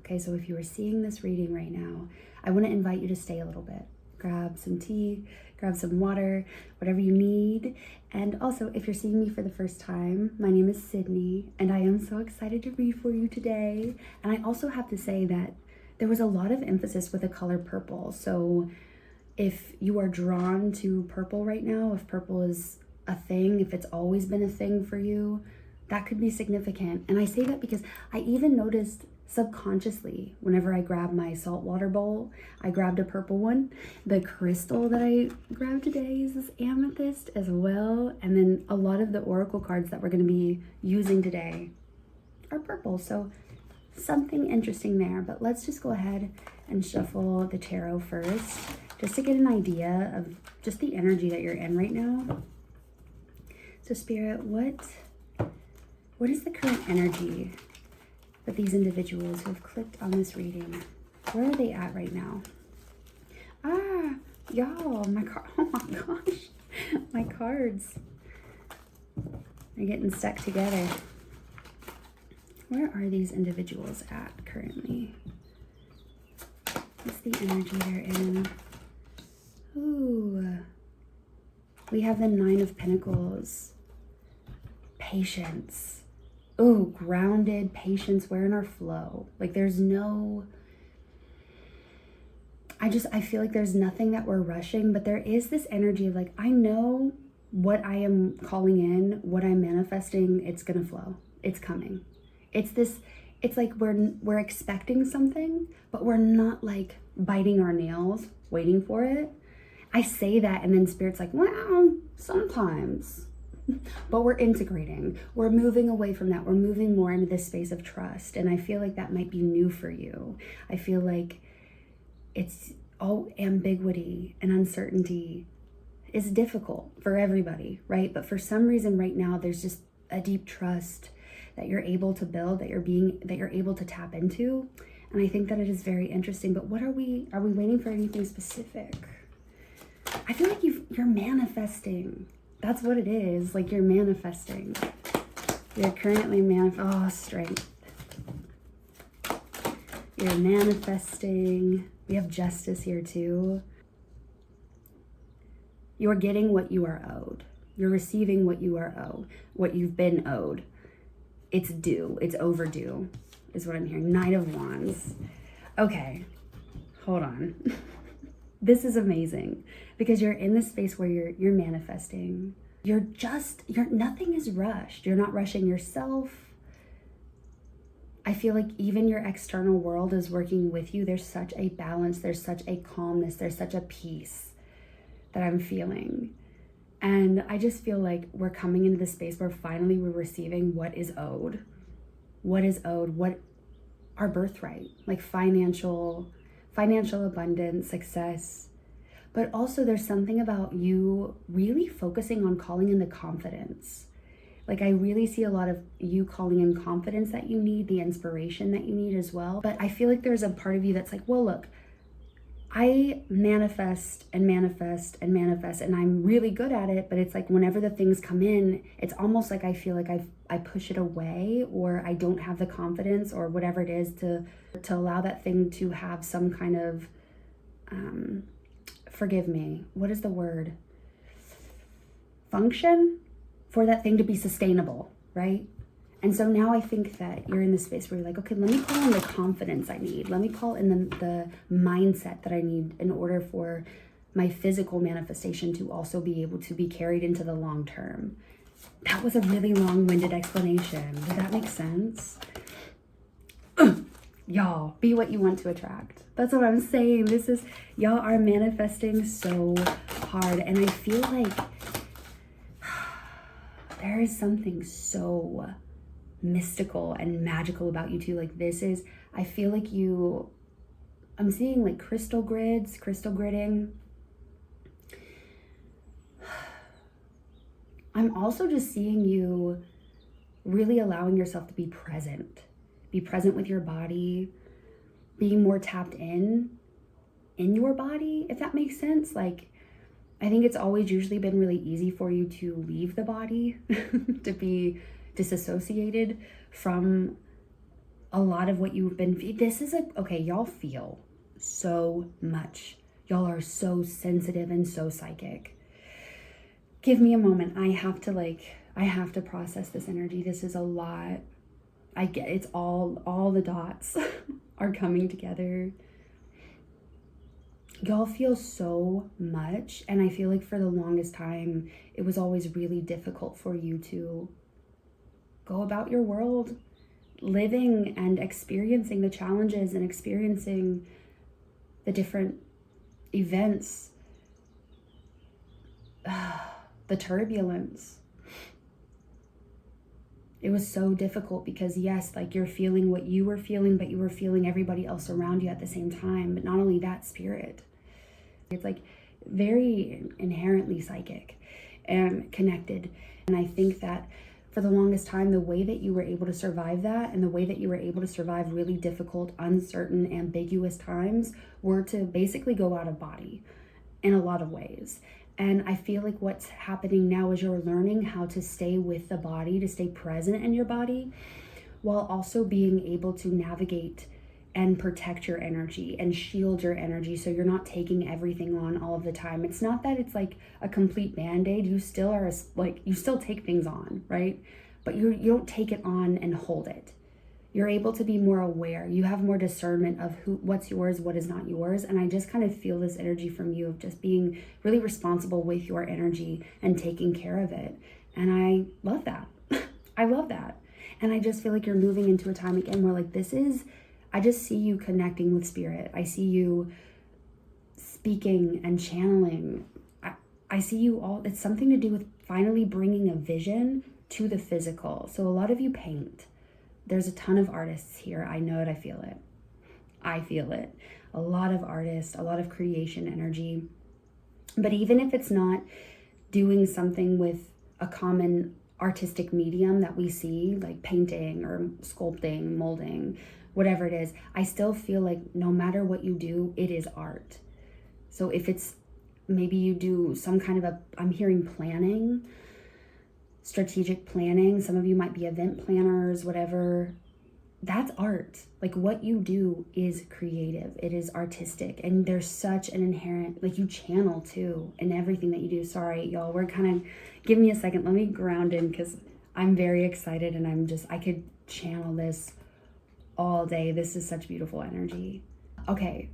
Okay, so if you are seeing this reading right now, I want to invite you to stay a little bit. Grab some tea, grab some water, whatever you need. And also, if you're seeing me for the first time, my name is Sydney, and I am so excited to read for you today. And I also have to say that there was a lot of emphasis with the color purple. So if you are drawn to purple right now, if purple is a thing, if it's always been a thing for you, that could be significant. And I say that because I even noticed subconsciously, whenever I grab my saltwater bowl, I grabbed a purple one. The crystal that I grabbed today is this amethyst as well. And then a lot of the oracle cards that we're going to be using today are purple. So something interesting there. But let's just go ahead and shuffle the tarot first, just to get an idea of just the energy that you're in right now. So Spirit, what is the current energy with these individuals who have clicked on this reading? Where are they at right now? Ah, y'all, oh my gosh, my cards are getting stuck together. Where are these individuals at currently? What's the energy they're in? Ooh, we have the Nine of Pentacles. Patience. Oh, grounded patience. We're in our flow. Like there's no, I feel like there's nothing that we're rushing, but there is this energy of like, I know what I am calling in, what I'm manifesting, it's gonna flow. It's coming. It's like we're expecting something, but we're not like biting our nails, waiting for it. I say that and then Spirit's like, well, sometimes. But we're integrating, we're moving away from that. We're moving more into this space of trust. And I feel like that might be new for you. I feel like it's all ambiguity and uncertainty is difficult for everybody, right? But for some reason right now, there's just a deep trust that you're able to build, that you're able to tap into. And I think that it is very interesting. But what are we waiting for anything specific? I feel like you're manifesting. That's what it is. Like you're manifesting. You're currently strength. You're manifesting. We have justice here too. You're getting what you are owed. You're receiving what you are owed, what you've been owed. It's due. It's overdue is what I'm hearing. Knight of Wands. Okay, hold on. This is amazing because you're in this space where you're manifesting. Nothing is rushed. You're not rushing yourself. I feel like even your external world is working with you. There's such a balance. There's such a calmness. There's such a peace that I'm feeling. And I just feel like we're coming into this space where finally we're receiving what is owed. What is owed? What our birthright, like financial abundance, success. But also there's something about you really focusing on calling in the confidence. Like I really see a lot of you calling in confidence that you need, the inspiration that you need as well. But I feel like there's a part of you that's like, well, look, I manifest and manifest and manifest and I'm really good at it, but it's like whenever the things come in, it's almost like I feel like I push it away, or I don't have the confidence or whatever it is to allow that thing to have some kind of, forgive me, what is the word? Function for that thing to be sustainable, right? And so now I think that you're in this space where you're like, okay, let me call in the confidence I need. Let me call in the mindset that I need in order for my physical manifestation to also be able to be carried into the long term. That was a really long-winded explanation. Did that make sense? Y'all, be what you want to attract. That's what I'm saying. Y'all are manifesting so hard. And I feel like there is something so mystical and magical about you too. Like I feel like I'm seeing like crystal gridding. I'm also just seeing you really allowing yourself to be present with your body, being more tapped in your body, if that makes sense. Like, I think it's always usually been really easy for you to leave the body, to be disassociated from a lot of what you've been, okay, y'all feel so much. Y'all are so sensitive and so psychic. Give me a moment. I have to process this energy. This is a lot. I get it's all the dots are coming together. Y'all feel so much, and I feel like for the longest time it was always really difficult for you to go about your world living and experiencing the challenges and experiencing the different events, the turbulence. It was so difficult because yes, like you're feeling what you were feeling, but you were feeling everybody else around you at the same time. But not only that, spirit. It's like very inherently psychic and connected. And I think that for the longest time, the way that you were able to survive that and the way that you were able to survive really difficult, uncertain, ambiguous times were to basically go out of body in a lot of ways. And I feel like what's happening now is you're learning how to stay with the body, to stay present in your body, while also being able to navigate and protect your energy and shield your energy so you're not taking everything on all of the time. It's not that it's like a complete band-aid. You still are you still take things on, right? But you don't take it on and hold it. You're able to be more aware. You have more discernment of what's yours, what is not yours. And I just kind of feel this energy from you of just being really responsible with your energy and taking care of it. And I love that. I love that. And I just feel like you're moving into a time again where like I just see you connecting with spirit. I see you speaking and channeling. I see you all, it's something to do with finally bringing a vision to the physical. So a lot of you paint. There's a ton of artists here. I know it. I feel it. I feel it. A lot of artists, a lot of creation energy. But even if it's not doing something with a common artistic medium that we see, like painting or sculpting, molding, whatever it is, I still feel like no matter what you do, it is art. So if it's maybe you do some kind of I'm hearing planning, strategic planning. Some of you might be event planners, whatever. That's art. Like what you do is creative. It is artistic. And there's such an inherent, like you channel too in everything that you do. Sorry, y'all, give me a second. Let me ground in because I'm very excited and I could channel this all day. This is such beautiful energy. Okay.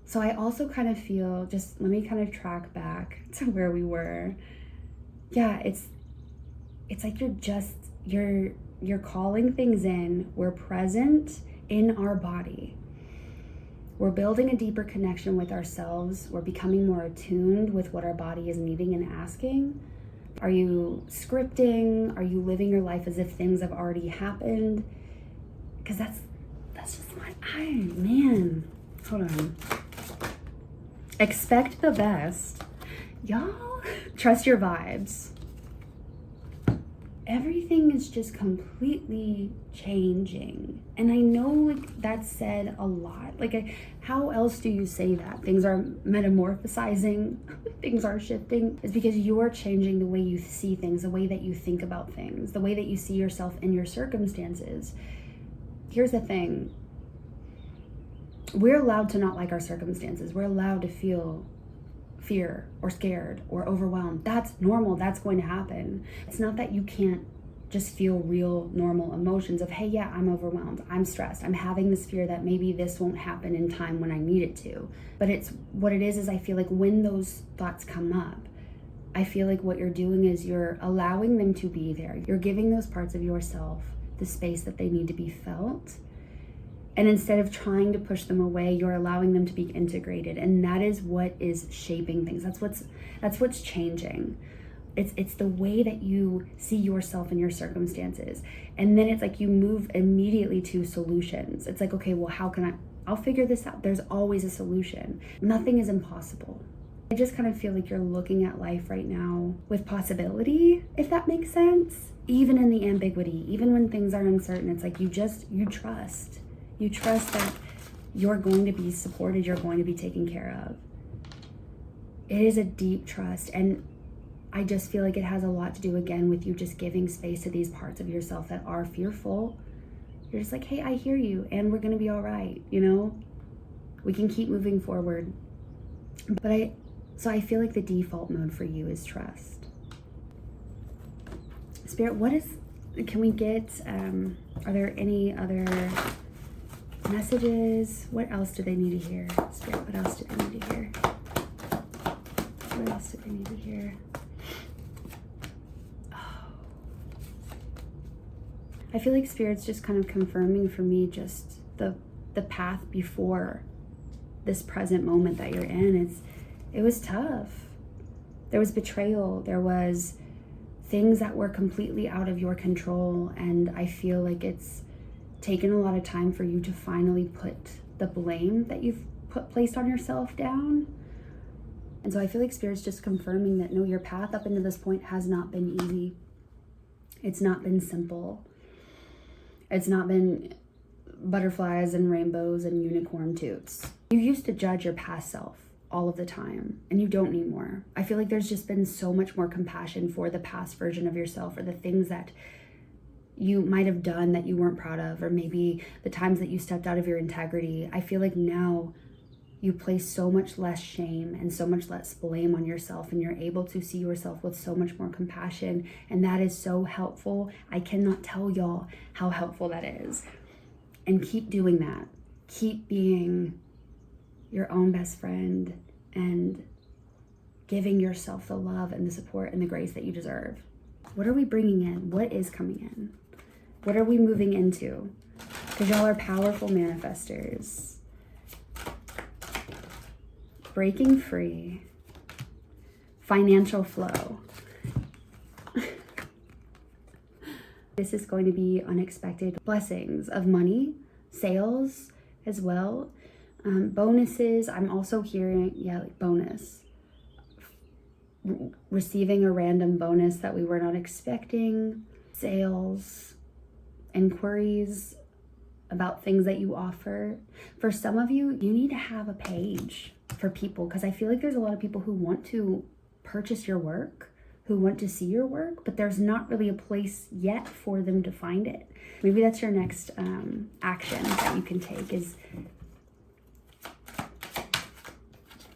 So I also kind of feel, just let me kind of track back to where we were. Yeah, it's like you're calling things in. We're present in our body. We're building a deeper connection with ourselves. We're becoming more attuned with what our body is needing and asking. Are you scripting? Are you living your life as if things have already happened? Because that's just what man. Hold on. Expect the best. Y'all, trust your vibes. Everything is just completely changing. And I know like that's said a lot. Like how else do you say that? Things are metamorphosizing, things are shifting. It's because you are changing the way you see things, the way that you think about things, the way that you see yourself in your circumstances. Here's the thing. We're allowed to not like our circumstances. We're allowed to feel fear or scared or overwhelmed. That's normal. That's going to happen. It's not that you can't just feel real normal emotions of, hey, yeah, I'm overwhelmed. I'm stressed. I'm having this fear that maybe this won't happen in time when I need it to. But it's what it is I feel like when those thoughts come up, I feel like what you're doing is you're allowing them to be there. You're giving those parts of yourself the space that they need to be felt. And instead of trying to push them away, you're allowing them to be integrated. And that is what is shaping things. That's what's changing. It's the way that you see yourself and your circumstances. And then it's like you move immediately to solutions. It's like, okay, well, I'll figure this out. There's always a solution. Nothing is impossible. I just kind of feel like you're looking at life right now with possibility, if that makes sense. Even in the ambiguity, even when things are uncertain, it's like you trust. You trust that you're going to be supported, you're going to be taken care of. It is a deep trust. And I just feel like it has a lot to do again with you just giving space to these parts of yourself that are fearful You're just like, hey, I hear you, and we're gonna be all right, you know? We can keep moving forward. But I feel like the default mode for you is trust. Spirit, can we get, are there any other messages? What else do they need to hear? Spirit, what else do they need to hear? What else do they need to hear? I feel like Spirit's just kind of confirming for me just the path before this present moment that you're in. It was tough. There was betrayal. There was things that were completely out of your control. And I feel like it's taken a lot of time for you to finally put the blame that you've placed on yourself down. And so I feel like Spirit's just confirming that no, your path up into this point has not been easy. It's not been simple. It's not been butterflies and rainbows and unicorn toots. You used to judge your past self all of the time, and you don't anymore. I feel like there's just been so much more compassion for the past version of yourself, or the things that you might have done that you weren't proud of, or maybe the times that you stepped out of your integrity. I feel like now you place so much less shame and so much less blame on yourself, and you're able to see yourself with so much more compassion, and that is so helpful. I cannot tell y'all how helpful that is. And keep doing that. Keep being your own best friend and giving yourself the love and the support and the grace that you deserve. What are we bringing in? What is coming in? What are we moving into? Because y'all are powerful manifestors. Breaking free, financial flow. This is going to be unexpected blessings of money, sales as well, bonuses. I'm also hearing, like bonus. Receiving a random bonus that we were not expecting, sales, inquiries about things that you offer. For some of you, you need to have a page for people, because I feel like there's a lot of people who want to purchase your work, who want to see your work, but there's not really a place yet for them to find it. Maybe that's your next action that you can take, is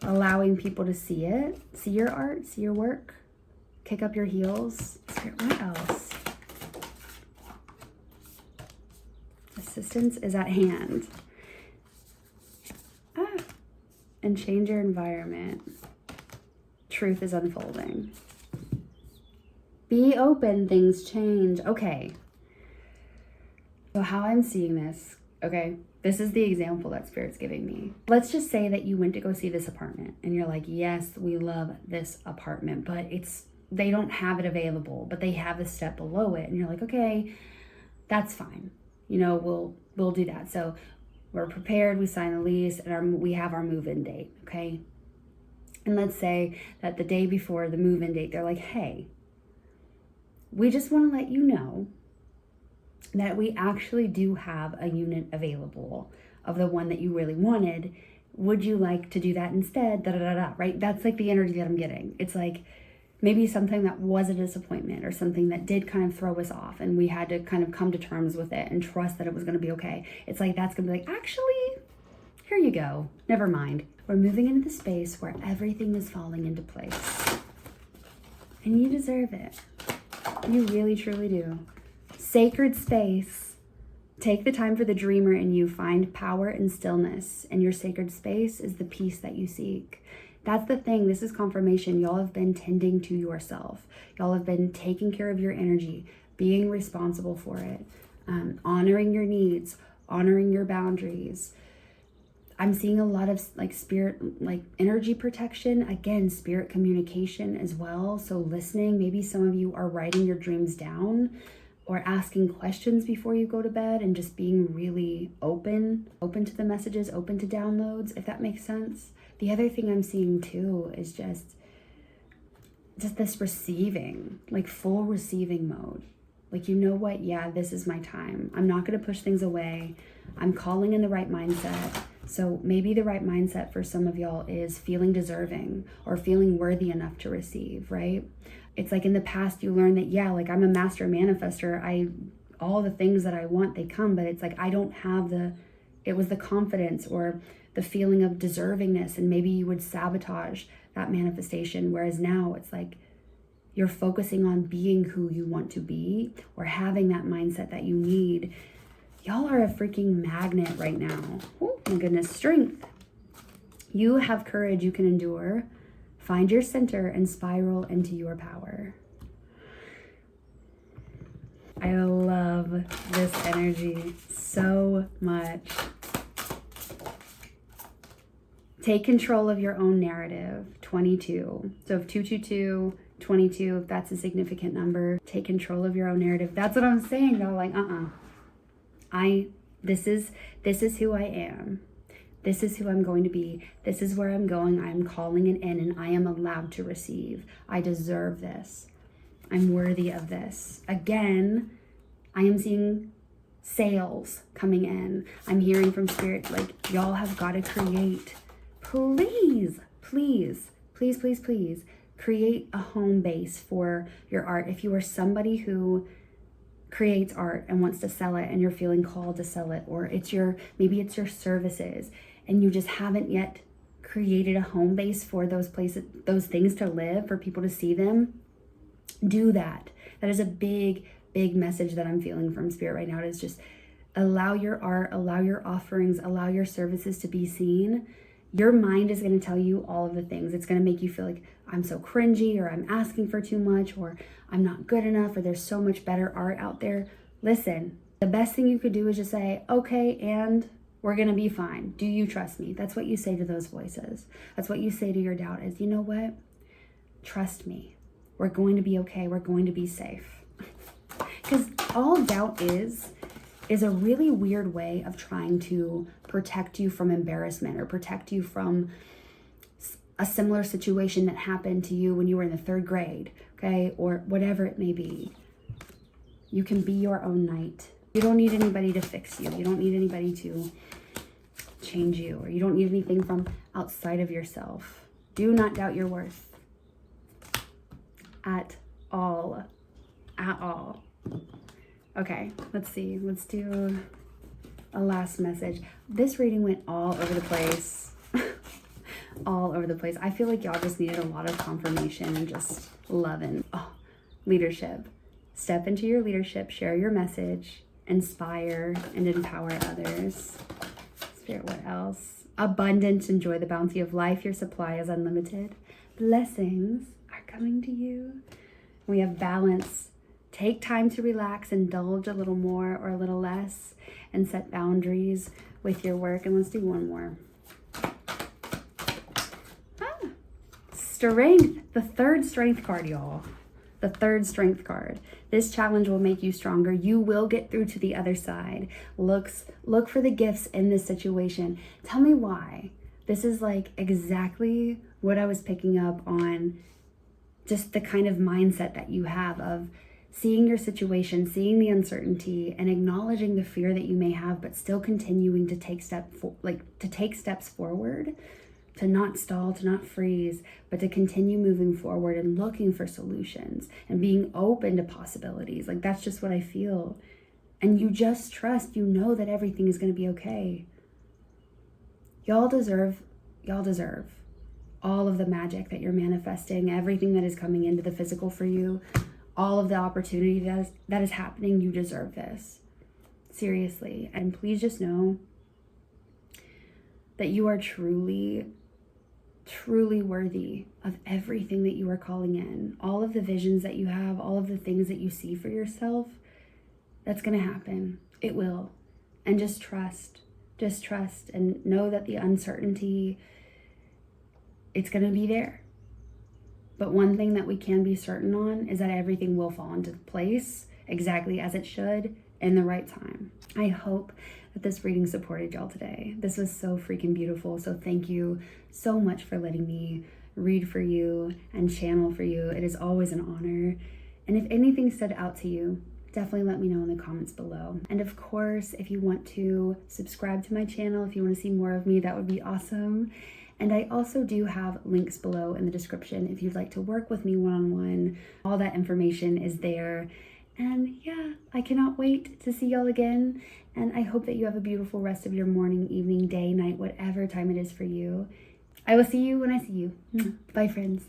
allowing people to see it, see your art, see your work, kick up your heels. What else? Assistance is at hand. And change your environment. Truth is unfolding. Be open, things change. Okay. So how I'm seeing this, okay, this is the example that Spirit's giving me. Let's just say that you went to go see this apartment and you're like, yes, we love this apartment, but they don't have it available, but they have a step below it. And you're like, okay, that's fine. You know, we'll do that. So we're prepared, we sign the lease, and we have our move-in date, okay? And let's say that the day before the move-in date, they're like, hey, we just want to let you know that we actually do have a unit available of the one that you really wanted. Would you like to do that instead? Right? That's like the energy that I'm getting. It's like maybe something that was a disappointment, or something that did kind of throw us off, and we had to kind of come to terms with it and trust that it was going to be okay. It's like that's going to be like, actually, here you go. Never mind. We're moving into the space where everything is falling into place. And you deserve it. You really, truly do. Sacred space. Take the time for the dreamer in you. Find power and stillness. And your sacred space is the peace that you seek. That's the thing. This is confirmation. Y'all have been tending to yourself. Y'all have been taking care of your energy, being responsible for it, honoring your needs, honoring your boundaries. I'm seeing a lot of like spirit, like energy protection. Again, spirit communication as well. So listening, maybe some of you are writing your dreams down or asking questions before you go to bed, and just being really open to the messages, open to downloads, if that makes sense. The other thing I'm seeing too is just this receiving, like full receiving mode. Like, you know what? Yeah, this is my time. I'm not going to push things away. I'm calling in the right mindset. So maybe the right mindset for some of y'all is feeling deserving or feeling worthy enough to receive, right? It's like in the past you learned that, yeah, like I'm a master manifester. I all the things that I want, they come, but it's like I don't have it was the confidence or the feeling of deservingness, and maybe you would sabotage that manifestation. Whereas now it's like you're focusing on being who you want to be or having that mindset that you need. Y'all are a freaking magnet right now. Oh my goodness. Strength. You have courage. You can endure. Find your center and spiral into your power. I love this energy so much. Take control of your own narrative. 22. So if 222, 22, if that's a significant number, take control of your own narrative. That's what I'm saying though. Like, this is who I am. This is who I'm going to be. This is where I'm going. I'm calling it in, and I am allowed to receive. I deserve this. I'm worthy of this. Again, I am seeing sales coming in. I'm hearing from spirit, like, y'all have got to create. Please, please, please, please, please create a home base for your art. If you are somebody who creates art and wants to sell it and you're feeling called to sell it, or maybe it's your services and you just haven't yet created a home base for those places, those things to live, for people to see them, do that. That is a big, big message that I'm feeling from spirit right now. It is just allow your art, allow your offerings, allow your services to be seen. Your mind is going to tell you all of the things. It's going to make you feel like I'm so cringy, or I'm asking for too much, or I'm not good enough, or there's so much better art out there. Listen, the best thing you could do is just say, okay, and we're going to be fine. Do you trust me? That's what you say to those voices. That's what you say to your doubt is, you know what? Trust me. We're going to be okay. We're going to be safe. Because all doubt is a really weird way of trying to protect you from embarrassment or protect you from a similar situation that happened to you when you were in the 3rd grade, okay? Or whatever it may be. You can be your own knight. You don't need anybody to fix you. You don't need anybody to change you, or you don't need anything from outside of yourself. Do not doubt your worth. At all. At all. Okay, let's see. Let's do a last message. This reading went all over the place. All over the place. I feel like y'all just needed a lot of confirmation and just loving. Oh, leadership. Step into your leadership. Share your message. Inspire and empower others. Spirit, what else? Abundance. Enjoy the bounty of life. Your supply is unlimited. Blessings are coming to you. We have balance. Take time to relax, indulge a little more or a little less, and set boundaries with your work. And let's do one more. Strength, the 3rd strength card, y'all. The 3rd strength card. This challenge will make you stronger. You will get through to the other side. Look for the gifts in this situation. Tell me why. This is like exactly what I was picking up on, just the kind of mindset that you have of seeing your situation, seeing the uncertainty, and acknowledging the fear that you may have, but still continuing to take steps forward, to not stall, to not freeze, but to continue moving forward and looking for solutions and being open to possibilities. Like, that's just what I feel. And you just trust, you know that everything is going to be okay. Y'all deserve all of the magic that you're manifesting, everything that is coming into the physical for you, all of the opportunity that is happening. You deserve this. Seriously. And please just know that you are truly, truly worthy of everything that you are calling in. All of the visions that you have, all of the things that you see for yourself, that's going to happen. It will. And just trust and know that the uncertainty, it's going to be there. But one thing that we can be certain on is that everything will fall into place exactly as it should in the right time. I hope that this reading supported y'all today. This was so freaking beautiful. So thank you so much for letting me read for you and channel for you. It is always an honor. And if anything stood out to you, definitely let me know in the comments below. And of course, if you want to subscribe to my channel, if you want to see more of me, that would be awesome. And I also do have links below in the description if you'd like to work with me one-on-one. All that information is there. And yeah, I cannot wait to see y'all again. And I hope that you have a beautiful rest of your morning, evening, day, night, whatever time it is for you. I will see you when I see you. Bye, friends.